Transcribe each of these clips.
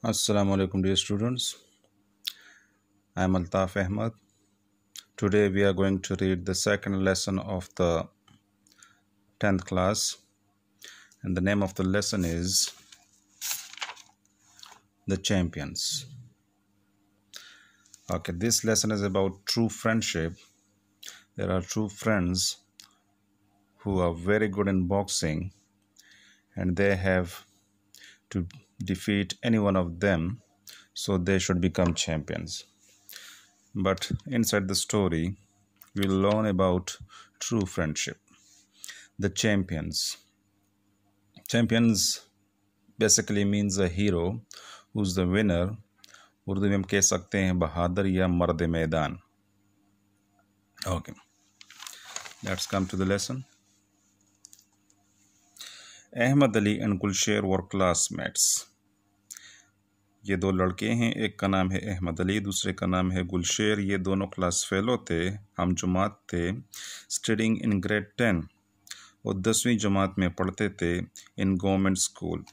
Assalamu alaikum dear students. I am Altaf Ahmad. Today we are going to read the second lesson of the 10th class, and the name of the lesson is The Champions. Okay, this lesson is about true friendship. There are true friends who are very good in boxing and they have to defeat any one of them, so they should become champions. But inside the story, we'll learn about true friendship. The champions. Champions basically means a hero who's the winner. Urdu में हम कह सकते हैं बहादुर या मर्द मैदान. Okay, let's come to the lesson. Ahmad Ali and Gulsher were classmates. ये दो लड़के हैं, एक का नाम है अहमद अली, दूसरे का नाम है गुलशेर. ये दोनों क्लास फेलो थे, हम जमात थे. स्टडिंग इन ग्रेड 10 और 10वीं जमात में पढ़ते थे इन गवर्नमेंट स्कूल,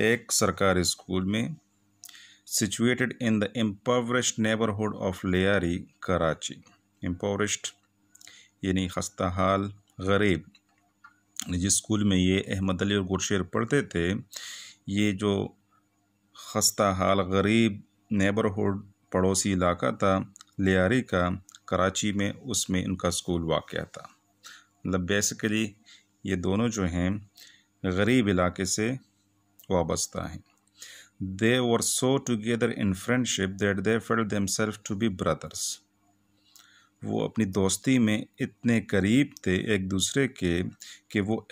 एक सरकारी स्कूल में. Situated in the impoverished neighbourhood of Lyari, Karachi. Impoverished यानी खस्ता हाल, गरीब. जिस स्कूल में ये अहमद अली और गुलशेर पढ़ते थे, ये जो खस्ता हाल गरीब नेबरहुड पड़ोसी इलाका था लियारी का, कराची में, उसमें इनका स्कूल वाक़या था. मतलब बेसिकली ये दोनों जो हैं गरीब इलाके से वाबस्ता हैं. They were so together in friendship that they felt themselves to be brothers. वो अपनी दोस्ती में इतने करीब थे एक दूसरे के कि वो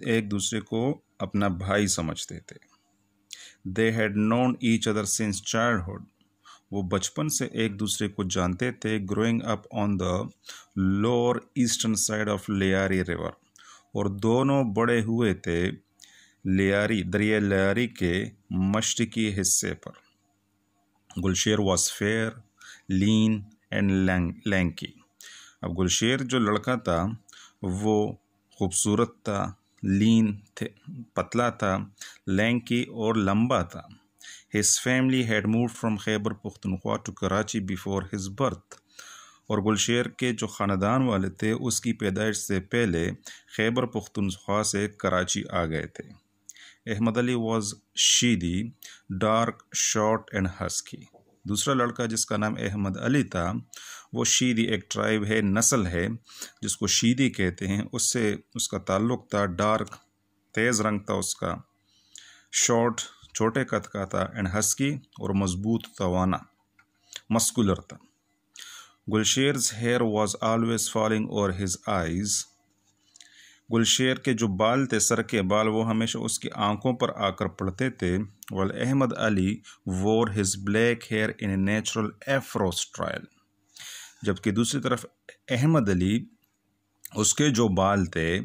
एक दूसरे को अपना भाई समझते थे. They had known each other since childhood. वो बचपन से एक दूसरे को जानते थे. Growing up on the lower eastern side of Lyari river. और दोनों बड़े हुए थे लियारी, दरिया लियारी के मशरकी हिस्से पर. Gulsher was fair, lean and lanky. अब गुलशेर जो लड़का था वो खूबसूरत था, लीन थे, पतला था, लैंकी और लंबा था. His family had moved from Khyber Pakhtunkhwa to Karachi before his birth. और गुलशेर के जो ख़ानदान वाले थे उसकी पैदाइश से पहले खैबर पुख्तनख्वा से कराची आ गए थे. Ahmed Ali was Sheedi, dark, short and husky. दूसरा लड़का जिसका नाम अहमद अली था वो शीदी, एक ट्राइब है, नस्ल है जिसको शीदी कहते हैं, उससे उसका ताल्लुक़ था. डार्क, तेज़ रंग था उसका, शॉर्ट, छोटे कद का था, एंड हस्की, और मजबूत, तवाना, मस्कुलर था. Gulsher's hair was always falling over his eyes. Gulsher के जो बाल थे, सर के बाल, वो हमेशा उसकी आंखों पर आकर पड़ते थे. वल अहमद अली वोर his black here in a natural afro style. जबकि दूसरी तरफ अहमद अली, उसके जो बाल थे,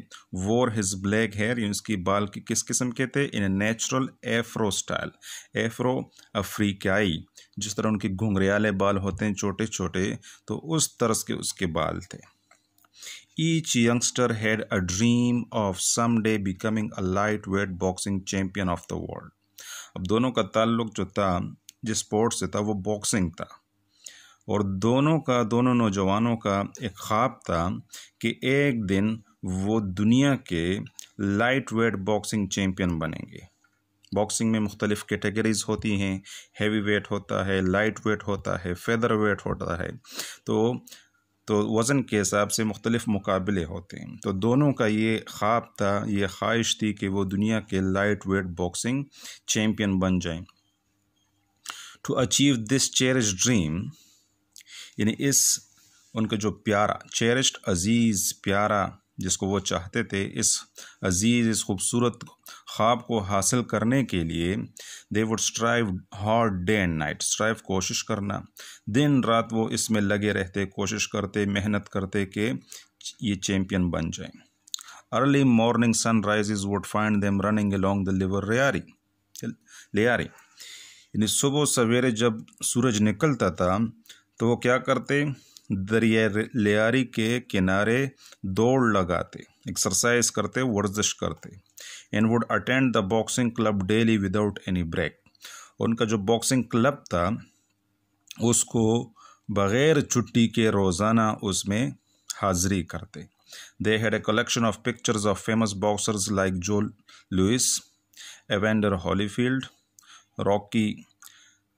वोर हिज ब्लैक हेयर, उसकी बाल की किस किस्म के थे, in a natural afro style. Afro अफ्रीकाई, जिस तरह उनके घुंघरियाले बाल होते हैं छोटे छोटे, तो उस तरह के उसके बाल थे. Each youngster had a dream of someday becoming a lightweight boxing champion of the world. अब दोनों का ताल्लुक जो था, जिस स्पोर्ट से था, वो बॉक्सिंग था. और दोनों नौजवानों का एक ख्वाब था कि एक दिन वो दुनिया के लाइट वेट बॉक्सिंग चैम्पियन बनेंगे. बॉक्सिंग में मुख्तलिफ़ कैटेगरीज होती हैं. हैवी वेट होता है, लाइट वेट होता है, फेदर वेट होता है. तो वज़न के हिसाब से मुख्तलिफ़ मुकाबले होते हैं. तो दोनों का ये ख्वाब था, ये ख्वाहिश थी कि वो दुनिया के लाइट वेट बॉक्सिंग चैम्पियन बन जाएं. To achieve this cherished dream, यानी इस उनका जो प्यारा, चेरिश्ड, अजीज़, प्यारा, जिसको वो चाहते थे, इस अजीज़, इस खूबसूरत ख्वाब को हासिल करने के लिए they would strive hard day and night. Strive, कोशिश करना, दिन रात वो इसमें लगे रहते, कोशिश करते, मेहनत करते कि ये चैम्पियन बन जाएं. Early morning sunrises would find them running along the liver Lyari. यानी सुबह सवेरे जब सूरज निकलता था तो वो क्या करते, दरिया लियारी के किनारे दौड़ लगाते, एक्सरसाइज करते, वर्जिश करते. And would attend the boxing club daily without any break. उनका जो बॉक्सिंग क्लब था उसको बग़ैर छुट्टी के रोज़ाना उसमें हाज़िरी करते। They had a collection of pictures of famous boxers like Joe Louis, Evander Holyfield, Rocky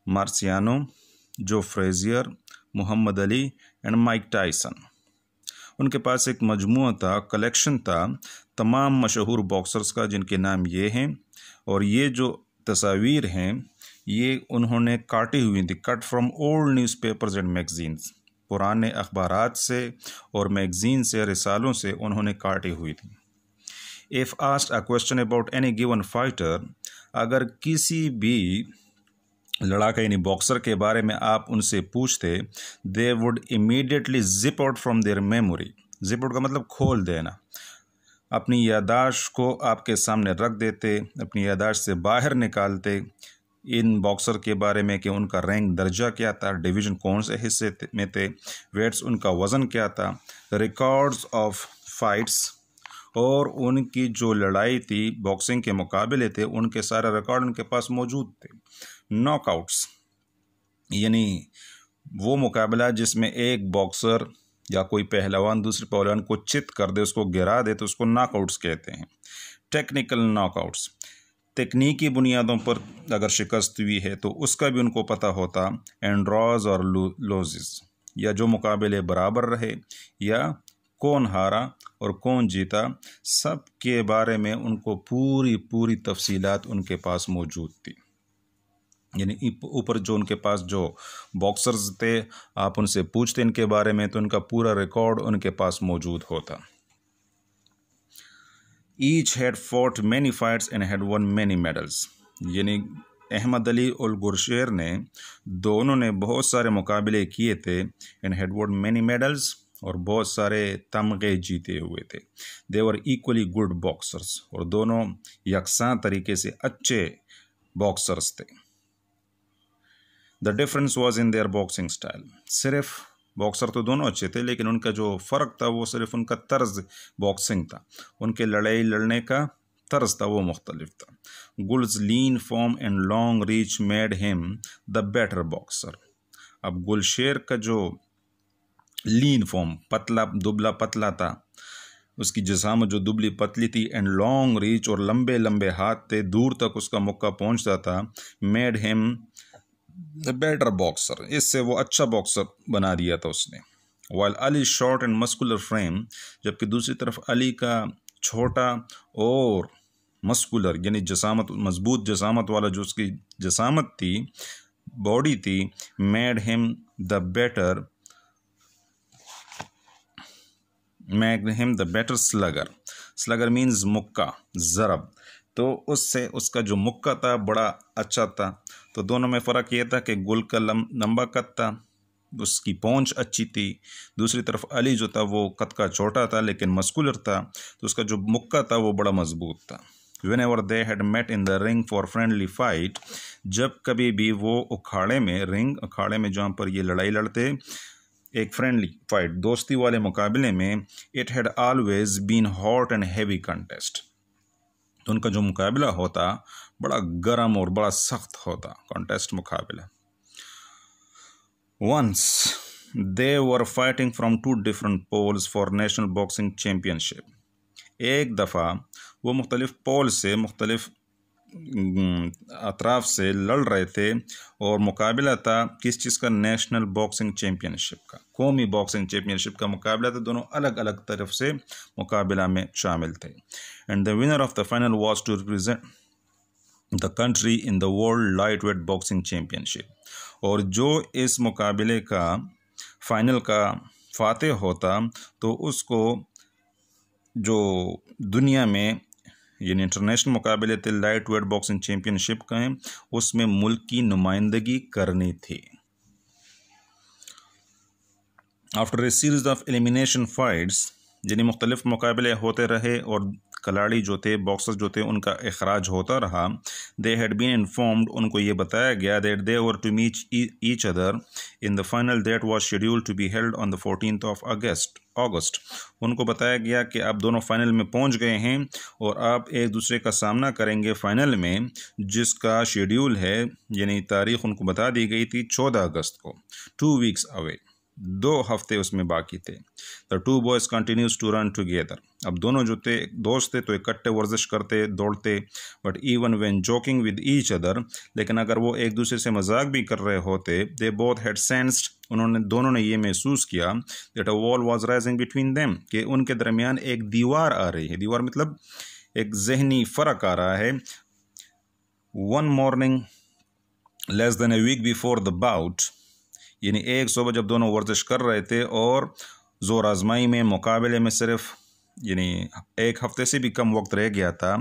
Marciano, Joe Frazier, Muhammad Ali and Mike Tyson. उनके पास एक मजमूआ था, कलेक्शन था तमाम मशहूर बॉक्सर्स का जिनके नाम ये हैं, और ये जो तस्वीर हैं ये उन्होंने काटी हुई थी, cut from old newspapers and magazines, पुराने अखबारात से और मैगजीन से, रिसालों से उन्होंने काटी हुई थी। If asked a question about any given fighter, अगर किसी भी लड़ाका यानी बॉक्सर के बारे में आप उनसे पूछते, they would immediately zip out from there memory. Zip out का मतलब खोल देना, अपनी यादाश्त को आपके सामने रख देते, अपनी यादाश्त से बाहर निकालते इन बॉक्सर के बारे में कि उनका रैंक दर्जा क्या था, डिवीज़न कौन से हिस्से में थे, वेट्स उनका वज़न क्या था, रिकॉर्ड्स ऑफ फाइट्स, और उनकी जो लड़ाई थी बॉक्सिंग के मुकाबले थे उनके सारे रिकॉर्ड उनके पास मौजूद थे। नॉकआउट्स यानी वो मुकाबला जिसमें एक बॉक्सर या कोई पहलवान दूसरे पहलवान को चित कर दे, उसको गिरा दे, तो उसको नॉकआउट्स कहते हैं। टेक्निकल नॉकआउट्स, तकनीकी बुनियादों पर अगर शिकस्त हुई है तो उसका भी उनको पता होता। एंड ड्रॉज और लॉसेस, या जो मुकाबले बराबर रहे या कौन हारा और कौन जीता, सब के बारे में उनको पूरी तफसीलात उनके पास मौजूद थी। यानी ऊपर जो उनके पास जो बॉक्सर्स थे आप उनसे पूछते इनके बारे में तो उनका पूरा रिकॉर्ड उनके पास मौजूद होता। Each had fought many fights and had one many medals, यानी अहमद अली और गुरशेर ने दोनों ने बहुत सारे मुकाबले किए थे। And had one many medals, और बहुत सारे तमगे जीते हुए थे। दे वर इक्वली गुड बॉक्सर्स, और दोनों यकसां तरीके से अच्छे बॉक्सर्स थे। The difference was in their boxing style, सिर्फ बॉक्सर तो दोनों अच्छे थे लेकिन उनका जो फ़र्क था वो सिर्फ उनका तर्ज बॉक्सिंग था, उनके लड़ाई लड़ने का तर्ज था वो मुख्तलिफ था। Gul's lean form and long reach made him the better boxer. अब गुलशेर का जो लीन फॉर्म, पतला दुबला पतला था, उसकी जिसामत जो दुबली पतली थी, एंड लॉन्ग रीच, और लंबे लंबे हाथ थे, दूर तक उसका मुक्का पहुंचता था। Made him the better boxer, इससे वो अच्छा बॉक्सर बना दिया था उसने। While Ali short and muscular frame, जबकि दूसरी तरफ अली का छोटा और मस्कुलर यानी जसामत, मजबूत जसामत वाला जो उसकी जसामत थी, बॉडी थी, made him the better slugger. Slugger means मुक्का, ज़रब, तो उससे उसका जो मुक्का था बड़ा अच्छा था। तो दोनों में फ़र्क ये था कि गुल का लंबा कद था, उसकी पहुंच अच्छी थी, दूसरी तरफ अली जो था वो कद का छोटा था लेकिन मस्कुलर था, तो उसका जो मुक्का था वो बड़ा मजबूत था। Whenever they had met in the ring for friendly fight, जब कभी भी वो अखाड़े में, रिंग अखाड़े में जहाँ पर ये लड़ाई लड़ते, एक फ्रेंडली फाइट दोस्ती वाले मुकाबले में, it had always been hot and heavy contest, तो उनका जो मुकाबला होता बड़ा गर्म और बड़ा सख्त होता, कॉन्टेस्ट मुकाबला। Once they were fighting from 2 different poles for national boxing championship, एक दफ़ा वो मुख्तलिफ पोल से, मुख्तलिफ अतराफ से लड़ रहे थे और मुकाबला था किस चीज़ का, नेशनल बॉक्सिंग चैम्पियनशिप का, कौमी बॉक्सिंग चैम्पियनशिप का मुकाबला था। दोनों अलग अलग तरफ से मुकाबला में शामिल थे। And the winner of the final was to represent the country in the world light weight boxing championship, और जो इस मुकाबले का फाइनल का फातेह होता तो उसको जो दुनिया में यानी इंटरनेशनल मुकाबले थे लाइट वेट बॉक्सिंग चैम्पियनशिप का है, उसमें मुल्क की नुमाइंदगी करनी थी। After a series of elimination fights, यानी मुख्तलिफ मुकाबले होते रहे और खिलाड़ी जो थे, बॉक्सर्स जो थे, उनका इखराज होता रहा। दे हैड बीन इन्फॉर्म्ड, उनको ये बताया गया that they were to meet each other in the final that was scheduled to be held on the 14th of August. उनको बताया गया कि आप दोनों फाइनल में पहुंच गए हैं और आप एक दूसरे का सामना करेंगे फाइनल में, जिसका शेड्यूल है, यानी तारीख उनको बता दी गई थी 14 अगस्त को। 2 weeks अवे, 2 हफ्ते उसमें बाकी थे। The two boys continues to run together. अब दोनों जो थे दोस्त थे तो इकट्ठे वर्जिश करते, दौड़ते। But even when joking with each other, लेकिन अगर वो एक दूसरे से मजाक भी कर रहे होते, दे बोथ हैड सेंस्ड, दोनों ने ये महसूस किया that a wall was rising between them, कि उनके दरमियान एक दीवार आ रही है। दीवार मतलब एक जहनी फ़र्क आ रहा है। One morning less than a week before the bout, यानी एक सुबह जब दोनों वर्जिश कर रहे थे और ज़ोर आजमाई में, मुकाबले में सिर्फ यानी एक हफ्ते से भी कम वक्त रह गया था,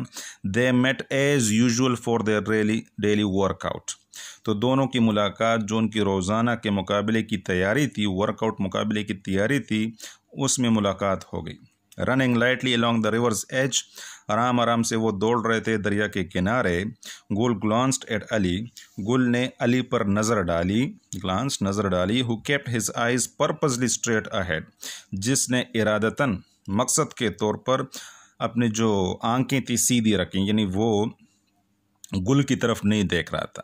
they met as usual for their daily workout. तो दोनों की मुलाकात जो उनकी रोज़ाना के मुकाबले की तैयारी थी, वर्कआउट मुकाबले की तैयारी थी, उसमें मुलाकात हो गई। Running lightly along the river's edge, आराम आराम से वो दौड़ रहे थे दरिया के किनारे। गुल ग्लांस्ड एट अली, गुल ने अली पर नज़र डाली, ग्लांस नज़र डाली। Who kept his eyes purposely straight ahead, जिसने इरादतन, मकसद के तौर पर अपनी जो आंखें थी सीधी रखी, यानी वो गुल की तरफ नहीं देख रहा था।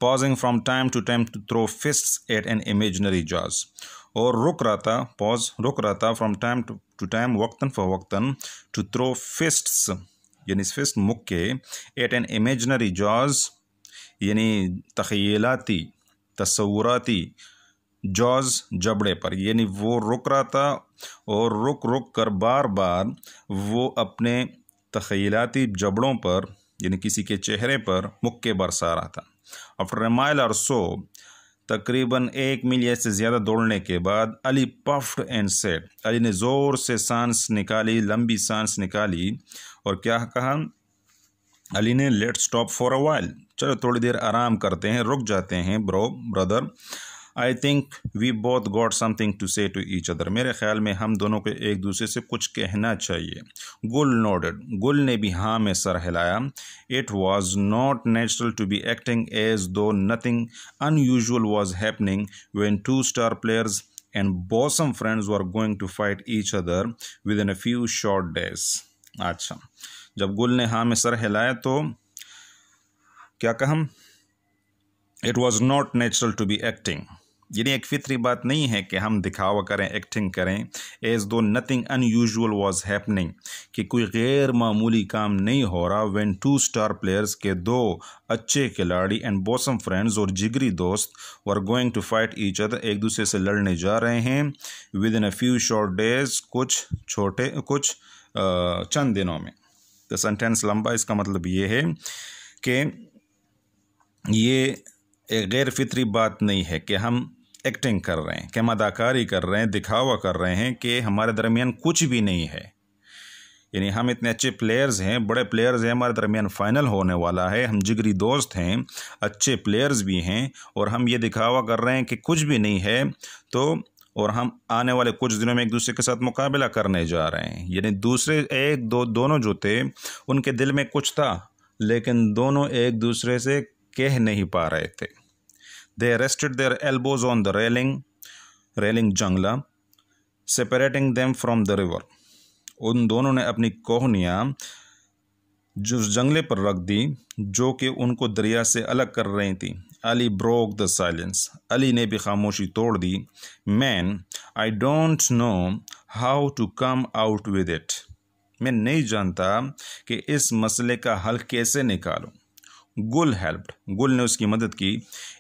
Pausing from time to time to throw fists at an imaginary jaws, और रुक रहा था फ्रॉम टाइम टू टाइम, वक्तन फवक्तन, टू थ्रो फिस्ट्स, यानी फिस्ट मुक्के, एट एन इमेजिनरी जॉज, यानी तख़यलाती, तस्वुराती, जॉज जबड़े पर, यानी वो रुक रहा था और रुक कर बार बार वो अपने तख़यलाती जबड़ों पर, यानी किसी के चेहरे पर मुक्के बरसा रहा था। आफ्टर ए माइल और सो, तकरीबन 1 मील या से ज़्यादा दौड़ने के बाद, Ali puffed and said, Ali ने ज़ोर से सांस निकाली, लंबी सांस निकाली, और क्या कहा अली ने? Let's stop for a while, चलो थोड़ी देर आराम करते हैं, रुक जाते हैं brother. I think we both got something to say to each other, मेरे ख्याल में हम दोनों को एक दूसरे से कुछ कहना चाहिए। गुल नोडेड, गुल ने भी हाँ में सर हिलाया। It was not natural to be acting as though nothing unusual was happening when 2 star players and bosom friends were going to fight each other within a few short days. अच्छा, जब गुल ने हाँ में सर हिलाया तो क्या कहा? It was not natural to be acting, यानी एक फितरी बात नहीं है कि हम दिखावा करें, एक्टिंग करें। As though nothing unusual was happening, कि कोई गैर मामूली काम नहीं हो रहा। व्हेन 2 स्टार प्लेयर्स के 2 अच्छे खिलाड़ी एंड बॉसम फ्रेंड्स और जिगरी दोस्त were going to fight each other, एक दूसरे से लड़ने जा रहे हैं। Within a few short days, कुछ चंद दिनों में। तो सेंटेंस लंबा, इसका मतलब ये है कि ये एक गैर फितरी बात नहीं है कि हम एक्टिंग कर रहे हैं, कि हम अदाकारी कर रहे हैं, दिखावा कर रहे हैं कि हमारे दरमियान कुछ भी नहीं है। यानी हम इतने अच्छे प्लेयर्स हैं, बड़े प्लेयर्स हैं, हमारे दरमियान फ़ाइनल होने वाला है, हम जिगरी दोस्त हैं, अच्छे प्लेयर्स भी हैं, और हम ये दिखावा कर रहे हैं कि कुछ भी नहीं है। तो और हम आने वाले कुछ दिनों में एक दूसरे के साथ मुकाबला करने जा रहे हैं। यानी दोनों जो थे उनके दिल में कुछ था, लेकिन दोनों एक दूसरे से कह नहीं पा रहे थे। They rested their elbows on the railing जंगला, separating them from the river. उन दोनों ने अपनी कोहनियाँ जो जंगले पर रख दी, जो कि उनको दरिया से अलग कर रही थी। Ali broke the silence, Ali ने भी खामोशी तोड़ दी। Man, I don't know how to come out with it. मैं नहीं जानता कि इस मसले का हल कैसे निकालूं। गुल हेल्प्ड, गुल ने उसकी मदद की।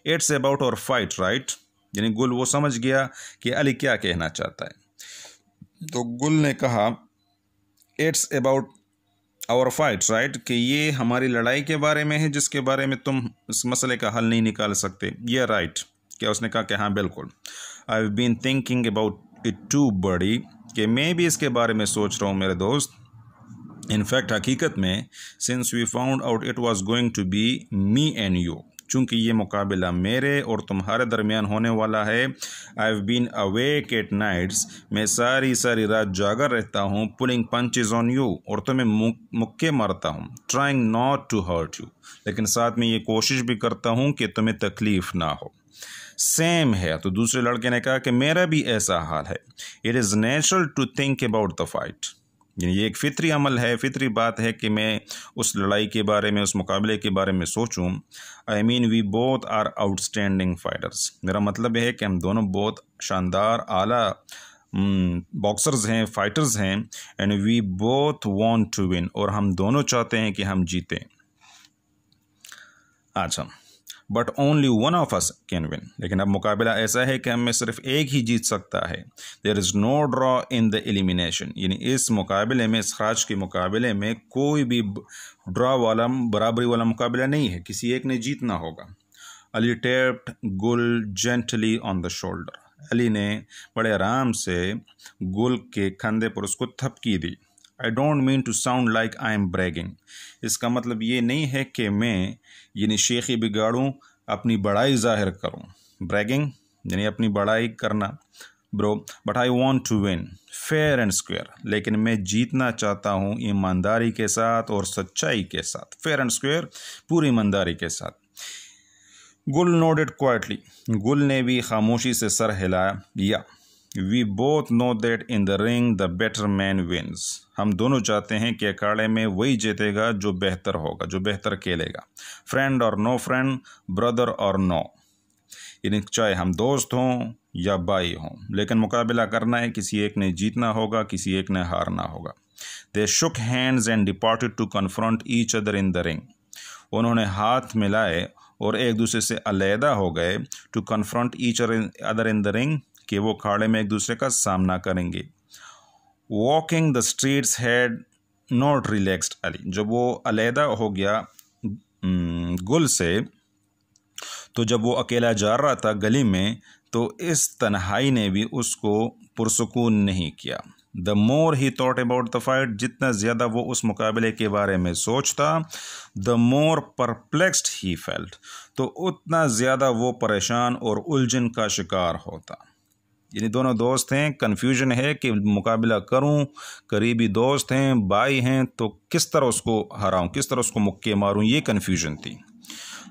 इट्स अबाउट और फाइट राइट, यानी गुल वो समझ गया कि अली क्या कहना चाहता है। तो गुल ने कहा it's about our fight right, कि ये हमारी लड़ाई के बारे में है, जिसके बारे में तुम इस मसले का हल नहीं निकाल सकते। ये राइट। क्या उसने कहा कि हाँ बिल्कुल। I have been thinking about it too buddy, कि मैं भी इसके बारे में सोच रहा हूँ मेरे दोस्त। इनफैक्ट हकीकत में since we found out it was going to be me and you, चूँकि ये मुकाबला मेरे और तुम्हारे दरमियान होने वाला है। I have been awake at nights, मैं सारी सारी रात जागा रहता हूँ। पुलिंग पंचेज ऑन यू, और तुम्हें मुक्के मारता हूँ। Trying not to hurt you, लेकिन साथ में ये कोशिश भी करता हूँ कि तुम्हें तकलीफ ना हो। सेम है, तो दूसरे लड़के ने कहा कि मेरा भी ऐसा हाल है। It is natural to think about the fight, ये एक फितरी अमल है, फितरी बात है कि मैं उस लड़ाई के बारे में, उस मुकाबले के बारे में सोचूं। I mean we both are outstanding fighters, मेरा मतलब है कि हम दोनों बहुत शानदार आला बॉक्सर्स हैं, फाइटर्स हैं। And we both want to win, और हम दोनों चाहते हैं कि हम जीतें। अच्छा, but only one of us can win, लेकिन अब मुकाबला ऐसा है कि हम में सिर्फ एक ही जीत सकता है। There is no draw in the elimination, यानी इस मुकाबले में, इस खराज के मुकाबले में कोई भी ड्रॉ वाला, बराबरी वाला मुकाबला नहीं है, किसी एक ने जीतना होगा। Ali tapped Gul gently on the shoulder, Ali ने बड़े आराम से गुल के कंधे पर उसको थपकी दी। I don't mean to sound like I am bragging, इसका मतलब ये नहीं है कि मैं यानी शेखी बिगाड़ूं, अपनी बड़ाई जाहिर करूं। ब्रैगिंग यानी अपनी बड़ाई करना bro, but I want to win fair and square, लेकिन मैं जीतना चाहता हूं ईमानदारी के साथ और सच्चाई के साथ। फेयर एंड स्क्वायर, पूरी ईमानदारी के साथ। गुल नोडेड क्वाइटली, गुल ने भी खामोशी से सर हिलाया। We both know that in the ring the better man wins, हम दोनों चाहते हैं कि अखाड़े में वही जीतेगा जो बेहतर होगा, जो बेहतर खेलेगा। फ्रेंड और नो फ्रेंड, ब्रदर और नो, यानी चाहे हम दोस्त हों या भाई हों, लेकिन मुकाबला करना है, किसी एक ने जीतना होगा, किसी एक ने हारना होगा। They shook hands and departed to confront each other in the ring, उन्होंने हाथ मिलाए और एक दूसरे से अलहदा हो गए। To confront each other in the ring, कि वो खाड़े में एक दूसरे का सामना करेंगे। Walking the streets had not relaxed Ali, जब वो अलहदा हो गया गुल से, तो जब वो अकेला जा रहा था गली में, तो इस तन्हाई ने भी उसको पुरसुकून नहीं किया। The more he thought about the fight, जितना ज़्यादा वो उस मुकाबले के बारे में सोचता, the more perplexed he felt, तो उतना ज़्यादा वो परेशान और उलझन का शिकार होता। यानी दोनों दोस्त हैं, कन्फ्यूजन है कि मुकाबला करूं, करीबी दोस्त हैं, भाई हैं, तो किस तरह उसको हराऊं, किस तरह उसको मुक्के मारूं, ये कन्फ्यूजन थी।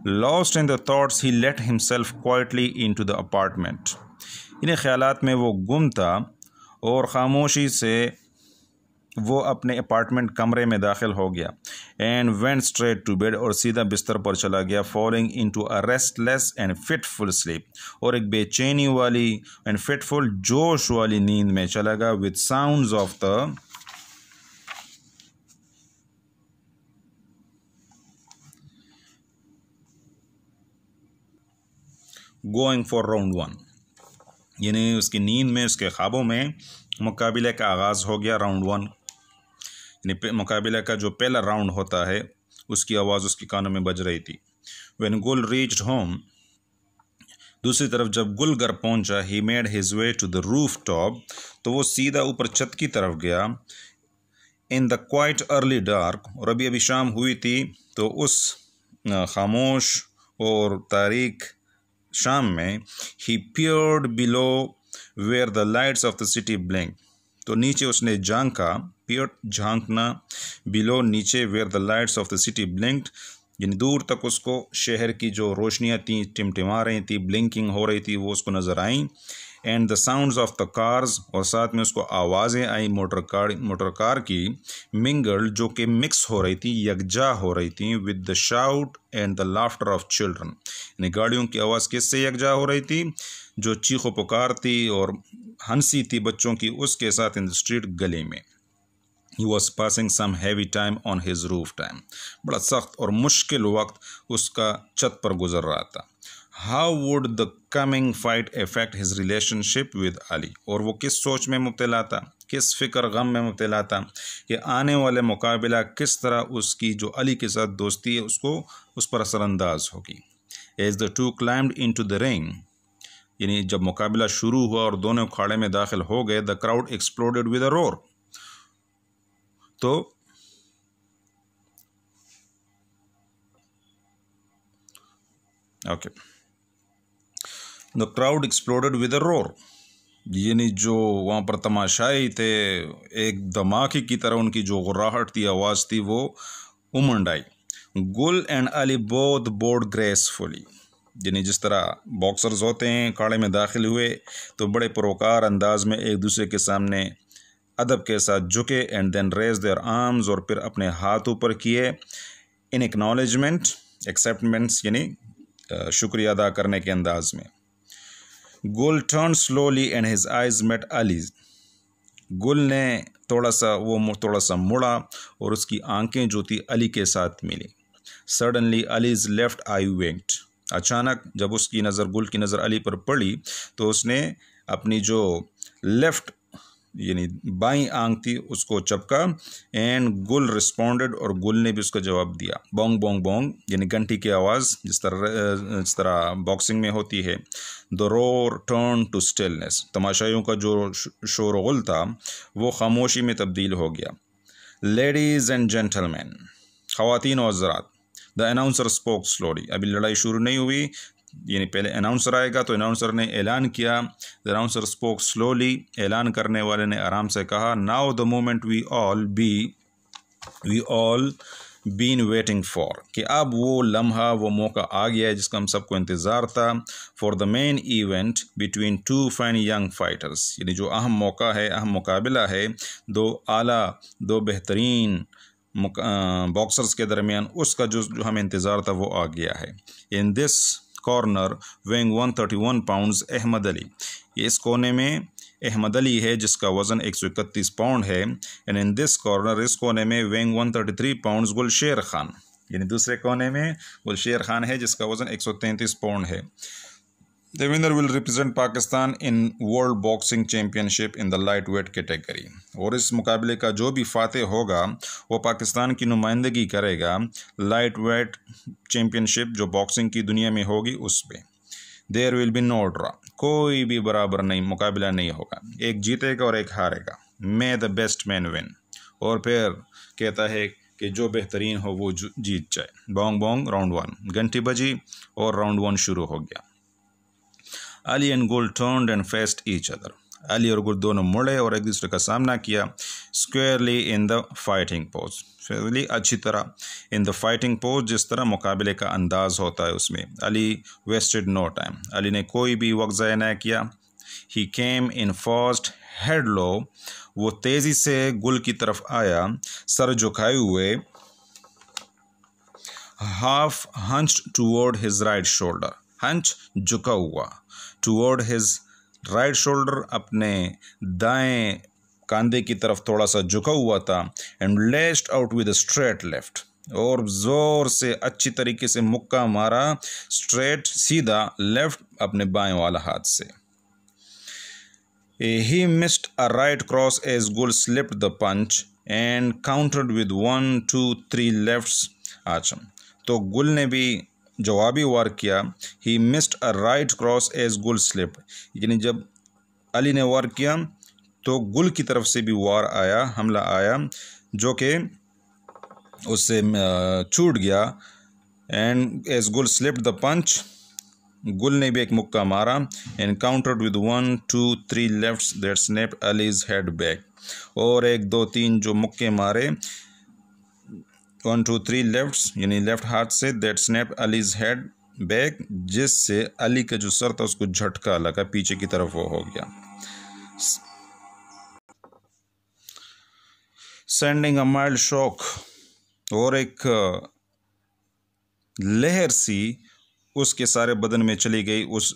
Lost in the thoughts he late himself quietly into the apartment, इन्हीं ख्यालात में वो गुम था और ख़ामोशी से वो अपने अपार्टमेंट कमरे में दाखिल हो गया। And went straight to bed, और सीधा बिस्तर पर चला गया। Following into a restless and fitful sleep, और एक बेचैनी वाली एंड फिटफुल, जोश वाली नींद में चला गया। With sounds of the going for round one, यानी उसकी नींद में, उसके ख्वाबों में मुकाबले का आगाज़ हो गया। राउंड वन यानी मुकाबले का जो पहला राउंड होता है, उसकी आवाज़ उसके कानों में बज रही थी। व्हेन गुल रीच्ड होम, दूसरी तरफ जब गुल घर पहुंचा, he made his way to the rooftop, तो वो सीधा ऊपर छत की तरफ गया। In the quite early dark, और अभी अभी शाम हुई थी, तो उस खामोश और तारीक शाम में, he peered below where the lights of the city blink, तो नीचे उसने झांका, पियर्ड झांकना, बिलो नीचे, where the lights of the city blinked, यानी दूर तक उसको शहर की जो रोशनियाँ थी, टिमटिमा रही थी, ब्लिंकिंग हो रही थी, वो उसको नज़र आई। And the sounds of the cars, और साथ में उसको आवाज़ें आई मोटर कार की, मिंगल, जो कि मिक्स हो रही थी, यकजा हो रही थी, with the shout and the laughter of children, यानी गाड़ियों की आवाज़ किससे यकजा हो रही थी, जो चीखो पुकार थी और हंसी थी बच्चों की, उसके साथ इन द स्ट्रीट, गली में। He was passing some heavy time on his roof time, बड़ा सख्त और मुश्किल वक्त उसका छत पर गुजर रहा था। How would the coming fight affect his relationship with Ali, और वो किस सोच में मुब्तला था, किस फिक्र गम में मुब्तला था कि आने वाले मुकाबला किस तरह उसकी जो अली के साथ दोस्ती है उसको उस पर असरअंदाज होगी। As the two climbed into the ring, यानी जब मुकाबला शुरू हुआ और दोनों अखाड़े में दाखिल हो गए, the crowd exploded with a roar, तो okay, the crowd exploded with a roar, यानी जो वहाँ पर तमाशाई थे एक धमाके की तरह उनकी जो गुर्राहट थी, आवाज़ थी, वो उमंड आई। गुल and Ali both board gracefully, यानी जिस तरह बॉक्सर्स होते हैं अखाड़े में दाखिल हुए तो बड़े पुरवकार अंदाज में एक दूसरे के सामने अदब के साथ झुके, and then raise their arms, और फिर अपने हाथ ऊपर किए, इन एक्नॉलेजमेंट, एक्सेप्टमेंट्स यानी शुक्रिया अदा करने के अंदाज में। Gul turn slowly and his eyes met Ali, Gul ने थोड़ा सा मुड़ा और उसकी आंखें जो थी अली के साथ मिली। सडनली अलीज लेफ्ट आई विंक्ड, अचानक जब उसकी नज़र, गुल की नज़र अली पर पड़ी तो उसने अपनी जो लेफ्ट यानी बाईं आंख थी उसको चपका, एंड गुल रिस्पॉन्डेड, और गुल ने भी उसका जवाब दिया। बोंग बोंग बोंग यानी घंटी की आवाज़ जिस तरह बॉक्सिंग में होती है। The roar turned to stillness, तमाशाइयों का जो शोरगुल था वो खामोशी में तब्दील हो गया। लेडीज़ एंड जेंटलमैन, ख़वातीन और हज़रात, द अनाउंसर स्पोक स्लोली, अभी लड़ाई शुरू नहीं हुई, यानी पहले अनाउंसर आएगा तो अनाउंसर ने ऐलान किया। द अनाउंसर स्पोक स्लोली, ऐलान करने वाले ने आराम से कहा, now the moment we all been waiting for, कि अब वो लम्हा, वो मौका आ गया है जिसका हम सबको इंतज़ार था। For the main event between two fine young fighters, यानी जो अहम मौका है, अहम मुकाबला है दो बेहतरीन बॉक्सर्स के दरमियान, उसका जो हमें इंतज़ार था वो आ गया है। In this corner weighing 131 pounds Ahmed Ali, इस कोने में अहमद अली है जिसका वज़न 131 पाउंड है। एंड इन दिस कॉर्नर, इस कोने में weighing 133 पाउंड्स गुलशेर खान, यानी दूसरे कोने में गुलशेर खान है जिसका वज़न 133 पाउंड है। The winner will represent Pakistan in World Boxing Championship in the lightweight category, और इस मुकाबले का जो भी फातेह होगा वो पाकिस्तान की नुमाइंदगी करेगा लाइट वेट चैम्पियनशिप जो बॉक्सिंग की दुनिया में होगी उसमें। There will be no draw, कोई भी बराबर नहीं मुकाबला नहीं होगा, एक जीतेगा और एक हारेगा। May the best man win, और फिर कहता है कि जो बेहतरीन हो वो जीत जाए। बोंग बोंग, राउंड 1, घंटी बजी और राउंड 1 शुरू हो गया। अली एंड गुल turned and faced each other, Ali और गुल दोनों मुड़े और एक दूसरे का सामना किया। Squarely in the fighting pose, fairly अच्छी तरह, इन द फाइटिंग पोज जिस तरह मुकाबले का अंदाज होता है उसमें। Ali wasted no time, Ali ने कोई भी वक्त ज़ाया न किया। ही केम इन फास्ट हेड लो, वो तेज़ी से गुल की तरफ आया सर झुकाए हुए। Half hunched toward his right shoulder, hunch झुका हुआ, टूवर्ड हिज राइट शोल्डर अपने दाएं कंधे की तरफ थोड़ा सा झुका हुआ था। And lashed out with straight left, और ज़ोर से अच्छी तरीके से मुक्का मारा, स्ट्रेट सीधा लेफ्ट अपने बाएं वाला हाथ से। He missed a right cross as Gul slipped the punch and countered with 1 2 3 lefts. अच्छा, तो गुल ने भी जवाबी वार किया। He missed a right cross as Gul slip, यानी जब अली ने वार किया तो गुल की तरफ से भी वार आया, हमला आया जो कि उससे छूट गया। And as Gul slipped the punch, Gul ने भी एक मुक्का मारा। And countered with 1 2 3 lefts that snapped Ali's head back, और 1 2 3 जो मुक्के मारे 1 2 3 लेफ्ट्स यानी लेफ्ट हाथ से, that snap allies head back, जिससे अली का जो सर था उसको झटका लगा, पीछे की तरफ वो हो गया। सेंडिंग अ माइल्ड शॉक, और एक लहर सी उसके सारे बदन में चली गई उस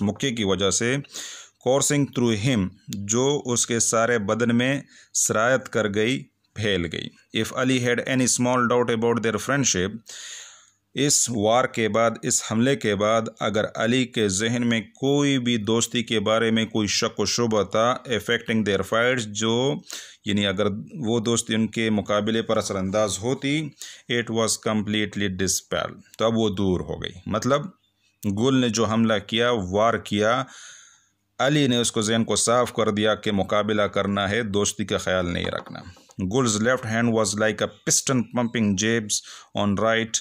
मुक्के की वजह से। कोर्सिंग थ्रू हिम, जो उसके सारे बदन में सरायत कर गई, फैल गई। If Ali had any small doubt about their friendship, इस वार के बाद, इस हमले के बाद अगर अली के जहन में कोई भी दोस्ती के बारे में कोई शक व शुबा था, अफेक्टिंग देयर फाइट्स, जो यानी अगर वो दोस्ती उनके मुकाबले पर असरअंदाज होती, इट वाज कम्प्लीटली डिस्पेल, तो अब वो दूर हो गई। मतलब गुल ने जो हमला किया, वार किया, अली ने उसको जहन को साफ कर दिया कि मुकाबला करना है, दोस्ती का ख्याल नहीं रखना। Gul's left hand was like a piston pumping jabs on right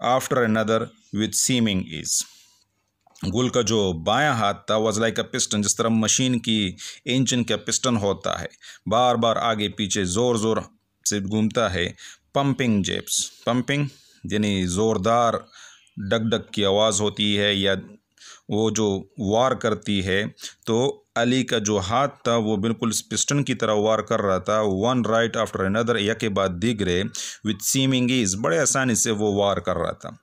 after another with seeming ease. Gul का जो बायां हाथ था वाज लाइक अ पिस्टन, जिस तरह मशीन की इंजन का पिस्टन होता है, बार बार आगे पीछे ज़ोर ज़ोर से घूमता है। पंपिंग जेब्स, पंपिंग यानी ज़ोरदार डग डग की आवाज़ होती है या वो जो वार करती है। तो अली का जो हाथ था वो बिल्कुल पिस्टन की तरह वार कर रहा था, वन राइट आफ्टर अनदर, एक के बाद दिगरे, विथ सीमिंग ईज, बड़े आसानी से वो वार कर रहा था।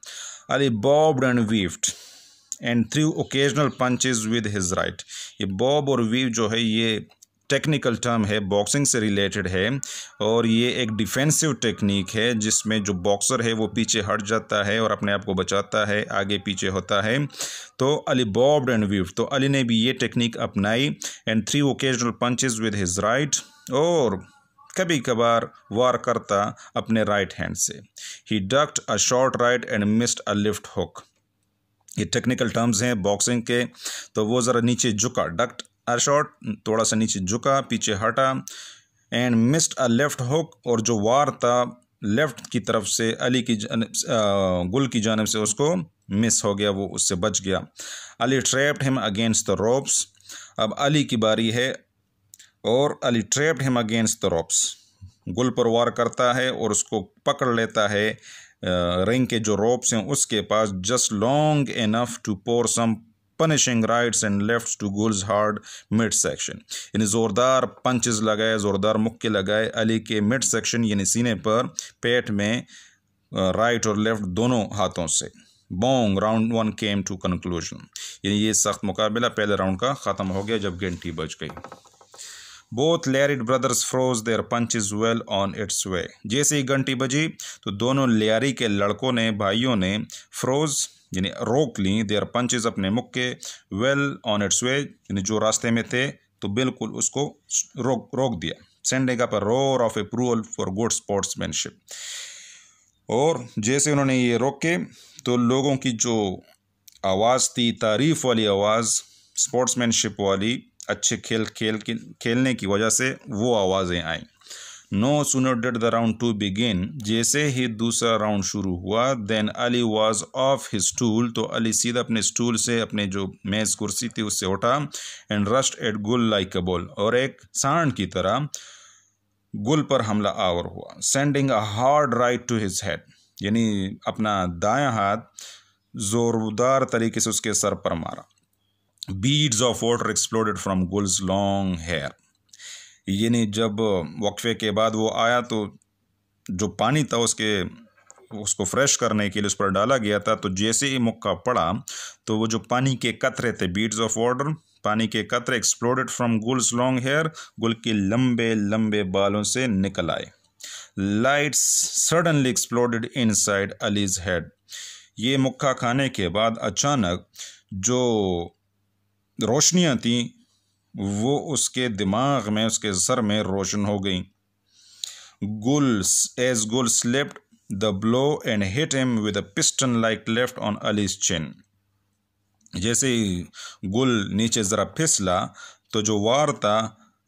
Ali barbed and weaved and through occasional punches with his right. ये बॉब और वीव जो है ये टेक्निकल टर्म है, बॉक्सिंग से रिलेटेड है, और ये एक डिफेंसिव टेक्निक है जिसमें जो बॉक्सर है वो पीछे हट जाता है और अपने आप को बचाता है, आगे पीछे होता है। तो अली बॉब्ड एंड वीव्ड, तो अली ने भी ये टेक्निक अपनाई। And three occasional punches with his right, और कभी कभार वार करता अपने राइट हैंड से। He ducked a short right and missed a left hook. ये टेक्निकल टर्म्स हैं बॉक्सिंग के। तो वो ज़रा नीचे झुका, डक्ट अ शॉट, थोड़ा सा नीचे झुका, पीछे हटा, and missed a left hook, और जो वार था लेफ्ट की तरफ से अली की गुल की जानिब से उसको मिस हो गया, वो उससे बच गया। Ali trapped him against the ropes. अब अली की बारी है और Ali trapped him against the ropes. गुल पर वार करता है और उसको पकड़ लेता है रिंग के जो रोप्स हैं उसके पास, just long enough to pour some punishing rights and left to Gul's hard mid section. यानी ज़ोरदार पंचेस लगाए, ज़ोरदार मुक्के लगाए अली के मिड सेक्शन यानी सीने पर, पेट में, राइट और लेफ्ट दोनों हाथों से। Bong, round one came to conclusion. यानी ये सख्त मुकाबला पहले राउंड का ख़त्म हो गया जब घंटी बज गई। Both Lyari brothers froze their punches well on its way. जैसे ही घंटी बजी तो दोनों लियारी के लड़कों ने, भाइयों ने, फ्रोज यानी रोक ली, देयर पंचेस अपने मुक्के, वेल ऑन इट्स वे यानी जो रास्ते में थे तो बिल्कुल उसको रोक दिया। Sending up a roar of approval for good sportsmanship. और जैसे उन्होंने ये रोके तो लोगों की जो आवाज़ थी, तारीफ़ वाली आवाज़, स्पोर्ट्समैनशिप वाली, अच्छे खेलने की वजह से वो आवाज़ें आईं। No sooner did the round to begin, जैसे ही दूसरा राउंड शुरू हुआ, then Ali was off his stool, तो अली सीधा अपने स्टूल से, अपने जो मेज़ कुर्सी थी उससे उठा, एंड रश्ड एट गुल लाइक अ बुल, और एक सांड की तरह गुल पर हमला आवर हुआ। Sending a hard right to his head, यानी अपना दायां हाथ जोरदार तरीके से उसके सर पर मारा। Beads of water exploded from Gul's long hair, यानी जब वक्फे के बाद वो आया तो जो पानी था उसको फ्रेश करने के लिए उस पर डाला गया था, तो जैसे ही मुक्का पड़ा तो वो जो पानी के कतरे थे, बीड्स ऑफ वाटर, पानी के कतरे, exploded from Gul's long hair, गुल के लंबे लंबे बालों से निकल आए। Lights suddenly exploded inside allies head, ये मुक्का खाने के बाद अचानक जो रोशनियां थी वो उसके दिमाग में, उसके सर में रोशन हो गई। As Gul slipped the blow and hit him with a piston like left on allies chin, जैसे ही गुल नीचे ज़रा फिसला तो जो वार था,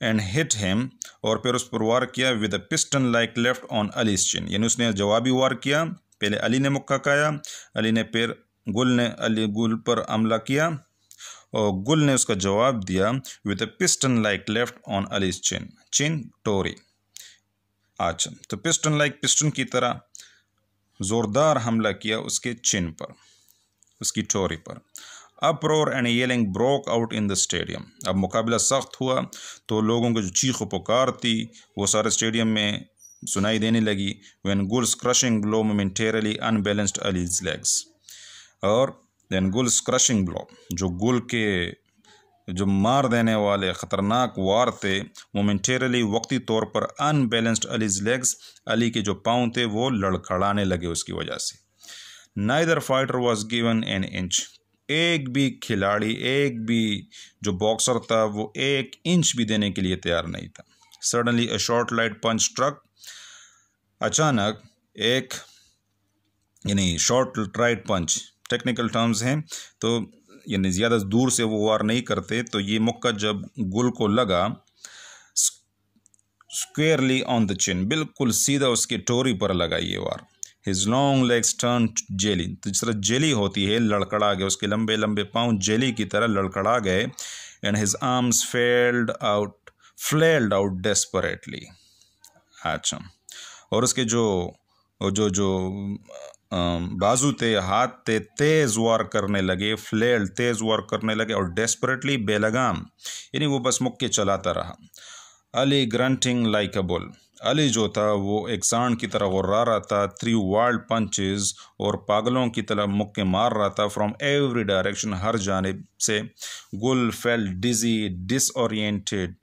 एंड हिट हिम, और फिर उस पर वार किया, with a piston like left on allies chin, यानी उसने जवाबी वार किया। पहले अली ने मुक्का खाया, अली ने फिर गुल पर हमला किया और गुल ने उसका जवाब दिया with a piston like left on allies chin, chin टोरी। अच्छा, तो पिस्टन लाइक, पिस्टन की तरह ज़ोरदार हमला किया उसके चिन पर, उसकी टोरी पर। Uproar and yelling broke out in the stadium, अब मुकाबला सख्त हुआ तो लोगों की जो चीख पुकार थी वो सारे स्टेडियम में सुनाई देने लगी। When Gul's crushing blow momentarily unbalanced Ali's legs, और देन गुल्स क्रशिंग ब्लो, जो गुल के जो मार देने वाले ख़तरनाक वार थे, मोमेंटेरली वक्ती तौर पर, अनबैलेंस्ड अलीज लेग्स, अली के जो पाँव थे वो लड़खड़ाने लगे उसकी वजह से। Neither fighter was given an inch, एक भी खिलाड़ी, एक भी जो बॉक्सर था वो एक इंच भी देने के लिए तैयार नहीं था। Suddenly a short light punch struck, अचानक एक, यानी short right punch technical terms हैं, तो यानी ज़्यादा दूर से वो वार नहीं करते, तो ये मुक्का जब गुल को लगा, स्क्वेयरली ऑन द चिन, बिल्कुल सीधा उसके टोरी पर लगा ये वार, His long legs turned jelly, तो जिस तरह जेली होती है लड़खड़ा गए, उसके लंबे लंबे पाँव जेली की तरह लड़खड़ा गए. And his arms flailed out desperately. अच्छा, और उसके जो जो जो बाजू थे, हाथ थे, तेज वार करने लगे, फ्लेल्ड तेज वार करने लगे, और डेस्परेटली बेलगाम, यानी वो बस मुक्के चलाता रहा. Ali grunting like a bull, Ali जो था वो एक सांड की तरह गुर्रा रहा था. 3 वाइल्ड पंचेस, और पागलों की तरह मुक्के मार रहा था. फ्रॉम एवरी डायरेक्शन, हर जानिब से. गुल फेल्ट डिजी डिसओरिएंटेड,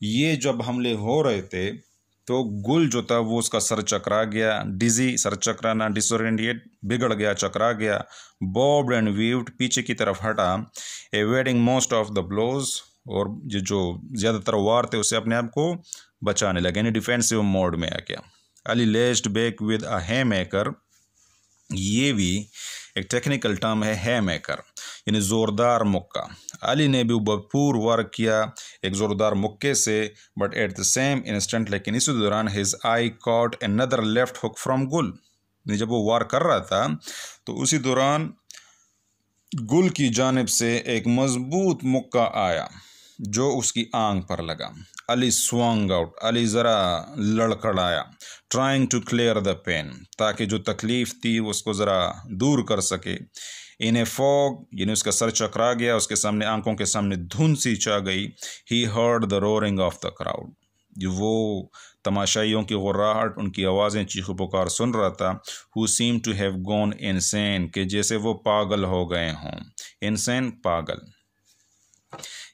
ये जब हमले हो रहे थे तो गुल जो था वो उसका सर चकरा गया. डिजी सर चकराना, डिसओरिएंटेड बिगड़ गया, चकरा गया. बॉब्ड एंड वीव्ड, पीछे की तरफ हटा. Evading most of the blows, और जो ज़्यादातर वार थे उसे अपने आप को बचाने लगे, यानी डिफेंसिव मोड में आ गया. अली लेस्ड बैक विद अ है मेकर, ये भी एक टेक्निकल टर्म है, है मेकर, यानी ज़ोरदार मुक्का. अली ने भी भरपूर वार किया एक ज़ोरदार मुक्के से. But at the same instant, लेकिन इसी दौरान, his I cot another left hook from गुल, जब वो वार कर रहा था तो उसी दौरान गुल की जानिब से एक मजबूत मुक्का आया जो उसकी आंख पर लगा. अली स्वंग आउट, अली ज़रा लड़खड़ाया. Trying to clear the pain, ताकि जो तकलीफ़ थी उसको ज़रा दूर कर सके. इन ए फॉग, यानी उसका सर चकरा गया, उसके सामने, आंखों के सामने धुंध सी छा गई. He heard the roaring of the crowd, वो तमाशाइयों की गुर्राहट, उनकी आवाज़ें, चीखो पुकार सुन रहा था. Who seem to have gone insane, के जैसे वो पागल हो गए हों. इनसेन, पागल.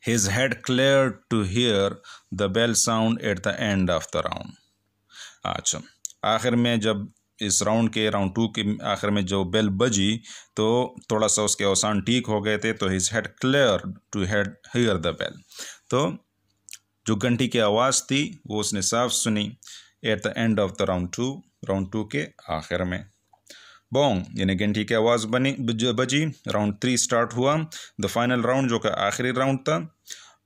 His head cleared to hear the bell sound at the end of the round. अच्छा, आखिर में जब इस राउंड 2 के आखिर में जो बेल बजी तो थोड़ा सा उसके अवसान ठीक हो गए थे. तो his head cleared to hear the bell, तो जो घंटी की आवाज़ थी वो उसने साफ सुनी. at the end of the round 2 के आखिर में. बोंग, यानी घंटी की आवाज़ बजी. राउंड 3 स्टार्ट हुआ, द फाइनल राउंड, जो कि आखिरी राउंड था.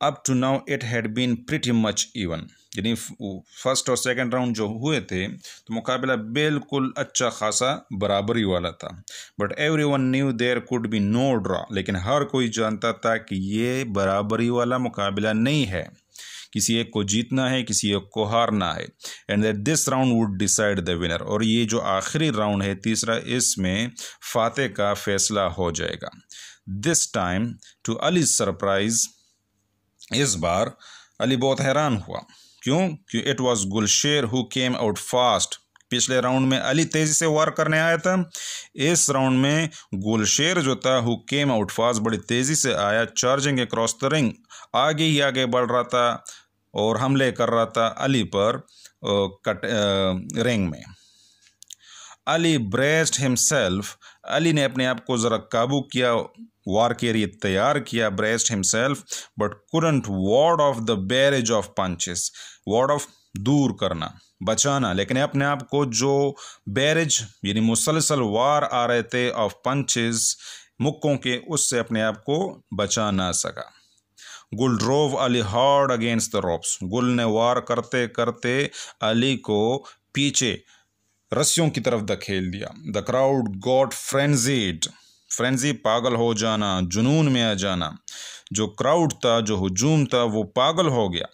Up to now it had been pretty much even, यानी फर्स्ट और सेकंड राउंड जो हुए थे तो मुकाबला बिल्कुल अच्छा खासा बराबरी वाला था. But everyone knew there could be no draw, लेकिन हर कोई जानता था कि ये बराबरी वाला मुकाबला नहीं है, किसी एक को जीतना है, किसी एक को हारना है. And that this round would decide the winner, और ये जो आखिरी राउंड है तीसरा, इसमें फातेह का फैसला हो जाएगा. This time to Ali surprise, इस बार अली बहुत हैरान हुआ. क्यों it was Gulsher who came out fast. पिछले राउंड में अली तेजी से वार करने आया था, इस राउंड में गुलशेर जो था हु केम आउट फास्ट, बड़ी तेजी से आया. चार्जिंग अक्रॉस द रिंग, आगे ही आगे बढ़ रहा था और हमले कर रहा था अली पर रिंग में. अली ब्रेस्ड हिमसेल्फ, अली ने अपने आप को ज़रा काबू किया, वार के लिए तैयार किया. Braced himself but couldn't ward of the barrage of punches, ward of दूर करना, बचाना, लेकिन अपने आप को जो बैरेज यानी मुसलसल वार आ रहे थे ऑफ पंचेस, मुक्कों के, उससे अपने आप को बचा ना सका. गुल drove Ali hard against the ropes, गुल ने वार करते करते अली को पीछे रस्सियों की तरफ धकेल दिया. The crowd got frenzied, frenzy पागल हो जाना, जुनून में आ जाना. जो क्राउड था, जो हुजूम था, वो पागल हो गया.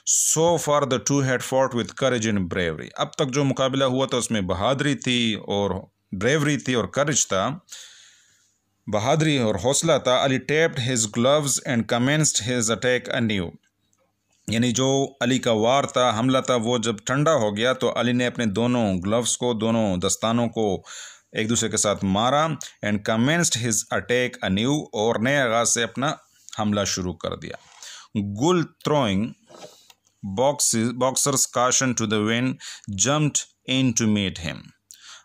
So far the two had fought with courage and bravery, अब तक जो मुकाबला हुआ था उसमें बहादुरी थी और ब्रेवरी थी और करेज था, बहादुरी और हौसला था. Ali taped his gloves and commenced his attack undue, यानी जो अली का वार था, हमला था, वो जब ठंडा हो गया तो अली ने अपने दोनों ग्लव्स को, दोनों दस्तानों को एक दूसरे के साथ मारा. And commenced his attack undue, और नए आगाज से अपना हमला शुरू कर दिया. Gul throwing boxers caution to the wind jumped in to meet him.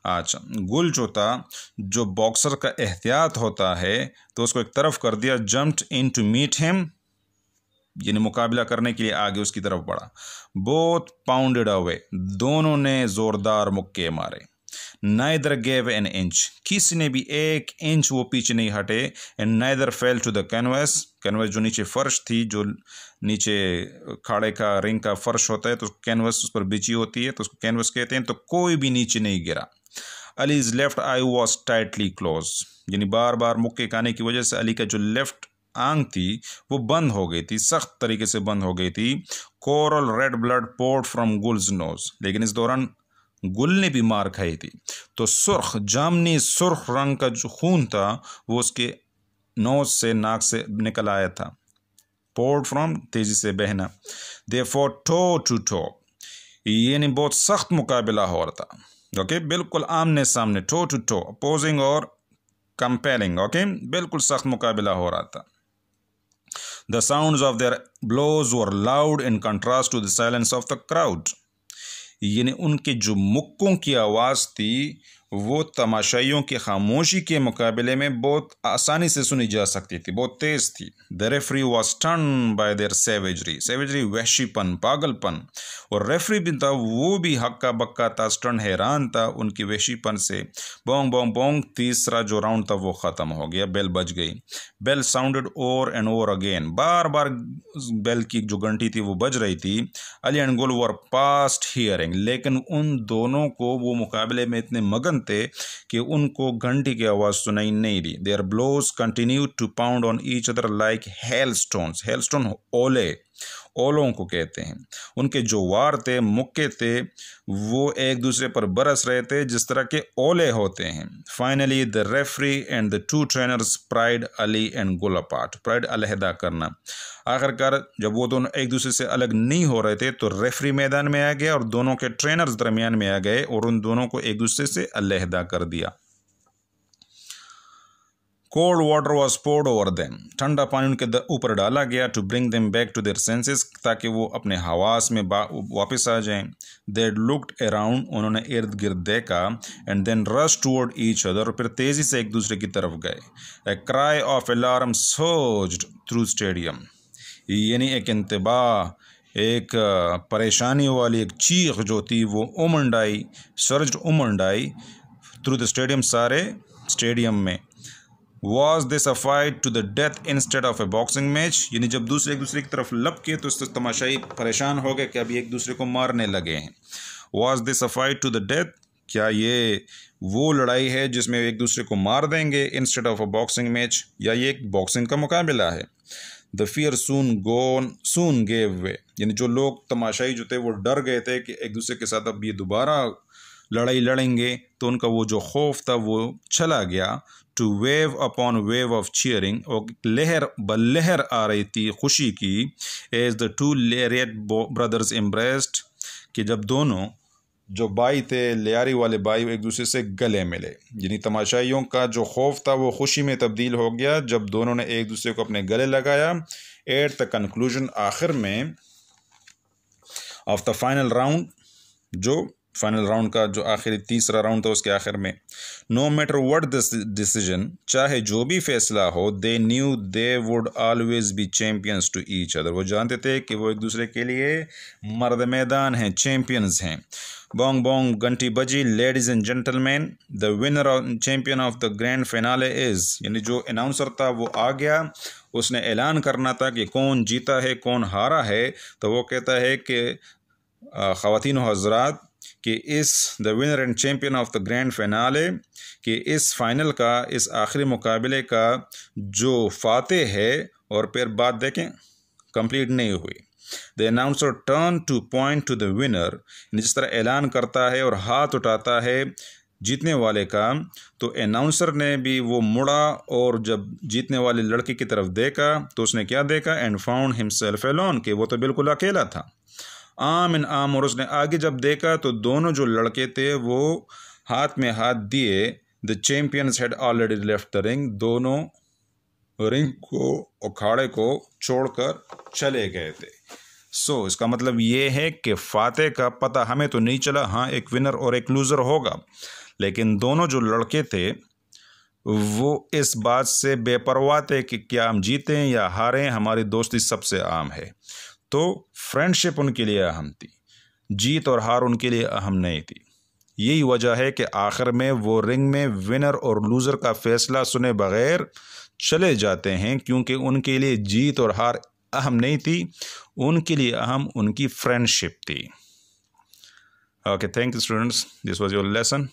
अच्छा, गुल जो था, जो बॉक्सर का एहतियात होता है, तो उसको एक तरफ कर दिया. Jumped in to meet him, यानी मुकाबला करने के लिए आगे उसकी तरफ बढ़ा. बोथ पाउंडेड अवे, दोनों ने जोरदार मुक्के मारे. नाइदर गेव एन इंच, किसी ने भी 1 इंच वो पीछे नहीं हटे. And neither fell to the canvas, canvas जो नीचे फर्श थी, जो नीचे खाड़े का रिंग का फर्श होता है तो कैनवस उस पर बिछी होती है तो उसको कैनवस कहते हैं, तो कोई भी नीचे नहीं गिरा. Allies left I was tightly close, यानी बार बार मुक्के खाने की वजह से अली का जो लेफ्ट आंख थी वो बंद हो गई थी, सख्त तरीके से बंद हो गई थी। Coral red blood poured from Gul's nose, लेकिन इस दौरान गुल ने भी मार खाई थी, तो सुर्ख जामनी सुर्ख रंग का जो खून था वो उसके नोज से, नाक से निकल आया था। पोर्ड फ्रॉम तेजी से बहना। They fought toe to toe, यानी बहुत सख्त मुकाबला हो रहा था। ओके, बिल्कुल आमने सामने, टो टू टो, अपोजिंग और कंपेलिंग। ओके, बिल्कुल सख्त मुकाबला हो रहा था। The sounds of their blows were loud in contrast to the silence of the crowd. यानी उनके जो मुक्कों की आवाज़ थी वो तमाशाइयों की खामोशी के मुकाबले में बहुत आसानी से सुनी जा सकती थी, बहुत तेज़ थी। The referee was stunned by their savagery, savagery वहशीपन, पागलपन, और रेफरी भी था वो भी हक्का बक्का था, स्टन, हैरान था उनकी वहशीपन से। बोंग बोंग बोंग, तीसरा जो राउंड था वो ख़त्म हो गया, बेल बज गई। Bell sounded over and over again, बार बार बेल की जो घंटी थी वो बज रही थी। अली एंड गुल वर पास्ट हियरिंग, लेकिन उन दोनों को वो मुकाबले में इतने मगन थे कि उनको घंटी की आवाज़ सुनाई नहीं दी। Their blows continue to pound on each other like hailstones, hailstone ओले, ओलों को कहते हैं। उनके जो वार थे, मुक्के थे, वो एक दूसरे पर बरस रहे थे जिस तरह के ओले होते हैं। Finally the referee and the two trainers pride Ali and गुल अपार्ट, प्राइड अलहदा करना। आखिरकार जब वो दोनों एक दूसरे से अलग नहीं हो रहे थे तो रेफरी मैदान में आ गया और दोनों के ट्रेनर्स दरमियान में आ गए और उन दोनों को एक दूसरे से अलहदा कर दिया। Cold water was poured over them, ठंडा पानी उनके ऊपर डाला गया, to bring them back to their senses, ताकि वो अपने हवास में वापस आ जाएं। दे लुक्ड अराउंड, उन्होंने इर्द गिर्द देखा, and then rush toward each other, और फिर तेज़ी से एक दूसरे की तरफ गए। A cry of alarm surged through stadium, यानी एक इंतबाह, एक परेशानी वाली एक चीख जो थी वो उमंडाई, सर्ज्ड उमंडाई थ्रू द स्टेडियम, सारे स्टेडियम में। Was this a fight to the death instead of a boxing match? यानी जब दूसरे एक दूसरे की तरफ लपके तो तमाशाई परेशान हो गए कि अभी एक दूसरे को मारने लगे हैं। Was this a fight to the death? क्या ये वो लड़ाई है जिसमें एक दूसरे को मार देंगे, instead of a boxing match, या ये एक बॉक्सिंग का मुकाबला है। The fear soon gave way, यानी जो लोग तमाशाई जो थे वो डर गए थे कि एक दूसरे के साथ अब ये दोबारा लड़ाई लड़ेंगे, तो उनका वो जो खौफ था वो चला गया। To wave upon wave of cheering, और लहर ब लहर आ रही थी खुशी की। As the two lariat brothers embraced, कि जब दोनों जो भाई थे, लियारी वाले भाई, एक दूसरे से गले मिले, यानी तमाशाइयों का जो खौफ था वो खुशी में तब्दील हो गया जब दोनों ने एक दूसरे को अपने गले लगाया। एट द कंक्लूजन, आखिर में, ऑफ द फाइनल राउंड, जो फाइनल राउंड का जो आखिरी तीसरा राउंड था उसके आखिर में, no matter what this decision, चाहे जो भी फैसला हो, they knew they would always be champions to each other, वो जानते थे कि वो एक दूसरे के लिए मर्द मैदान हैं, चैम्पियंस हैं। बोंग बोंग, घंटी बजी। Ladies and gentleman, the winner of champion of the grand finale is, यानी जो अनाउंसर था वो आ गया, उसने ऐलान करना था कि कौन जीता है कौन हारा है। तो वो कहता है कि ख़वातीन व हज़रात, कि इस the winner and champion of the grand finale, कि इस फाइनल का, इस आखिरी मुकाबले का जो फातेह है, और फिर बात देखें कंप्लीट नहीं हुई। The announcer turn two point two the winner, जिस तरह ऐलान करता है और हाथ उठाता है जीतने वाले का, तो अनाउंसर ने भी वो मुड़ा और जब जीतने वाले लड़के की तरफ देखा तो उसने क्या देखा, एंड फाउंड हिमसेल्फ अलोन, कि वो तो बिल्कुल अकेला था, आम इन आम। और उसने आगे जब देखा तो दोनों जो लड़के थे वो हाथ में हाथ दिए। The champions had already left the ring, दोनों रिंग को, अखाड़े को छोड़कर चले गए थे। सो इसका मतलब ये है कि फातेह का पता हमें तो नहीं चला, हाँ एक विनर और एक लूज़र होगा, लेकिन दोनों जो लड़के थे वो इस बात से बेपरवाह थे कि क्या हम जीतें या हारें, हमारी दोस्ती सबसे आम है। तो फ्रेंडशिप उनके लिए अहम थी, जीत और हार उनके लिए अहम नहीं थी। यही वजह है कि आखिर में वो रिंग में विनर और लूज़र का फैसला सुने बगैर चले जाते हैं, क्योंकि उनके लिए जीत और हार अहम नहीं थी, उनके लिए अहम उनकी फ्रेंडशिप थी। Okay, thank you students, this was your lesson.